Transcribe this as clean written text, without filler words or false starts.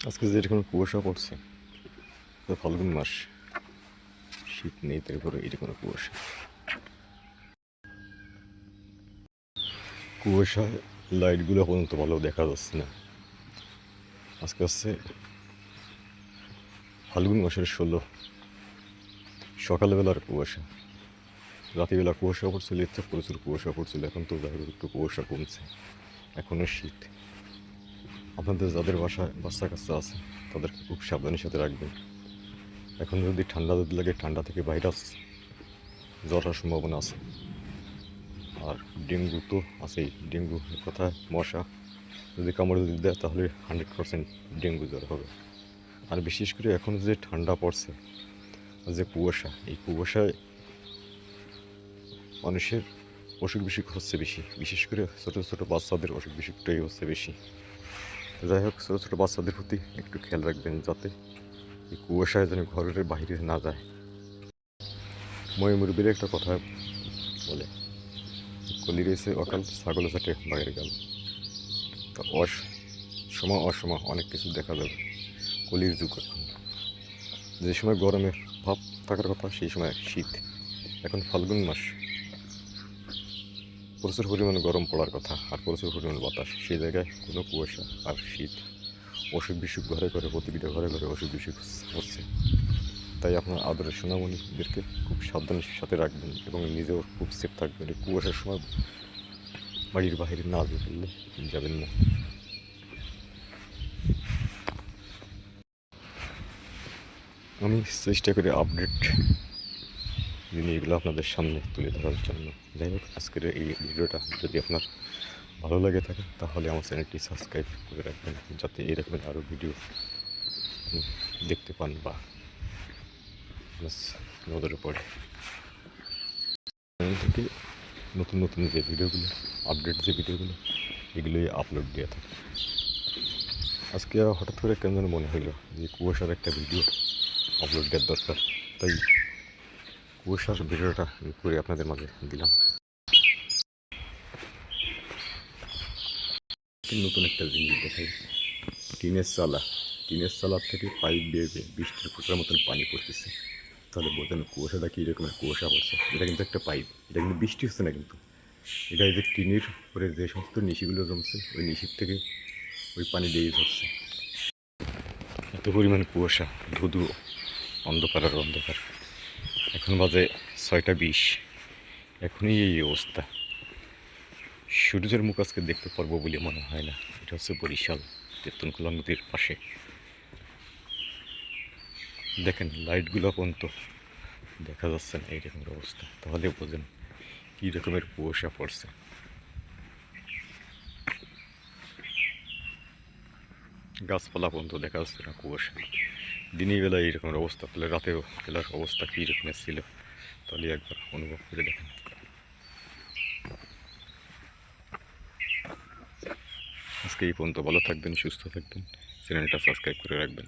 আজকে যে এরকম কুয়াশা পড়ছে, ফাল্গুন মাস, শীত নেই, তারপরে এরকম কুয়াশা। কুয়াশায় লাইটগুলো পর্যন্ত ভালো দেখা যাচ্ছে না। আজকে হচ্ছে ফাল্গুন মাসের 16, সকালবেলার কুয়াশা। রাতিবেলা কুয়াশা পড়ছিল, ইচ্ছে প্রচুর কুয়াশা পড়ছিল। এখন তো যাই হোক একটু কুয়াশা কমছে, এখনও শীত। আপনাদের যাদের বাচ্চা কাচ্চা আছে তাদেরকে খুব সাবধানের সাথে রাখবেন। এখন যদি ঠান্ডা লাগে, ঠান্ডা থেকে ভাইরাস জ্বর হওয়ার সম্ভাবনা আছে। আর ডেঙ্গু তো আছেই। ডেঙ্গু কথা, মশা যদি কামড় দেয় তাহলে 100% ডেঙ্গু জ্বর হবে। আর বিশেষ করে এখন যে ঠান্ডা পড়ছে, যে কুয়াশা, এই কুয়াশায় মানুষের অসুখ বিসুখ হচ্ছে বেশি। বিশেষ করে ছোটো ছোটো বাচ্চাদের অসুখ বিসুখটাই হচ্ছে বেশি। যাই হোক, ছোটো ছোটো বাচ্চাদের প্রতি একটু খেয়াল রাখবেন, যাতে এই কুয়াশায় যেন ঘরের বাইরে না যায়। মুরব্বীর একটা কথা বলে, কলি রয়েছে অকাল, ছাগল চাটে বাঘের গাল। তা সময় অসময় অনেক কিছু দেখা যাবে। কলির যুগ এখন। যে সময় গরমের ভাব থাকার কথা সেই সময় শীত। এখন ফাল্গুন মাস, প্রচুর পরিমাণে গরম পড়ার কথা আর প্রচুর পরিমাণে বাতাস। সেই জায়গায় কোনো কুয়াশা আর শীত, অসুখ বিসুখ ঘরে ঘরে, প্রতিটা ঘরে ঘরে অসুখ বিসুখ হচ্ছে। তাই আপনার আদরের সোনামণিদেরকে খুব সাবধানের সাথে রাখবেন এবং নিজেও খুব সেফ থাকবেন। এই কুয়াশার সময় বাড়ির বাইরে না বেরোলে যাবেন না। আমি চেষ্টা করি আপডেট জিনিসগুলো আপনাদের সামনে তুলে ধরার জন্য। যাই হোক, আজকের এই ভিডিওটা যদি আপনার ভালো লাগে থাকে তাহলে আমার চ্যানেলটি সাবস্ক্রাইব করে রাখবেন, যাতে এরকম আরও ভিডিও দেখতে পান বা নজরে পড়ে। চ্যানেল থেকে নতুন নতুন যে ভিডিওগুলো, আপডেট যে ভিডিওগুলো, এগুলোই আপলোড দেওয়া থাকে। আজকে হঠাৎ করে কেন যেন মনে হলো যে কুয়াশার একটা ভিডিও আপলোড দেওয়ার দরকার, তাই কুয়াশার ভিডিওটা করে আপনাদের মাঝে দিলাম। নতুন একটা জিনিস দেখাই, টিনের চালার থেকে পাইপ বেয়ে বৃষ্টির ফোটার মতন পানি পড়তেছে। তাহলে বোঝেন কুয়াশাটা কী রকমের কুয়াশা পড়ছে। এটা কিন্তু একটা পাইপ, এটা কিন্তু বৃষ্টি হচ্ছে না, কিন্তু এটা এই যে টিনের উপরে যে সমস্ত নিশিগুলো জমছে, ওই নিশির থেকে ওই পানি দিয়ে ঝরছে। এত পরিমাণ কুয়াশা, ধুধু, অন্ধকার আর অন্ধকার। এখন বাজে 6টা 20, এখনই এই অবস্থা। সূর্যের মুখ আজকে দেখতে পারবো বলে মনে হয় না। এটা হচ্ছে বরিশাল, তেঁতুলখোলা নদীর পাশে। দেখেন লাইটগুলো পর্যন্ত দেখা যাচ্ছে না, এইরকম অবস্থা। তাহলে বোঝেন কী রকমের কুয়াশা পড়ছে। গাছপালা পর্যন্ত দেখা যাচ্ছে না কুয়াশা। দিনের বেলায় এইরকম অবস্থা, তাহলে রাতেও বেলার অবস্থা কী রকমের ছিল, তাহলে একবার অনুভব করে দেখেন। আজকে এই পর্যন্ত, ভালো থাকবেন, সুস্থ থাকবেন, চ্যানেলটা সাবস্ক্রাইব করে রাখবেন।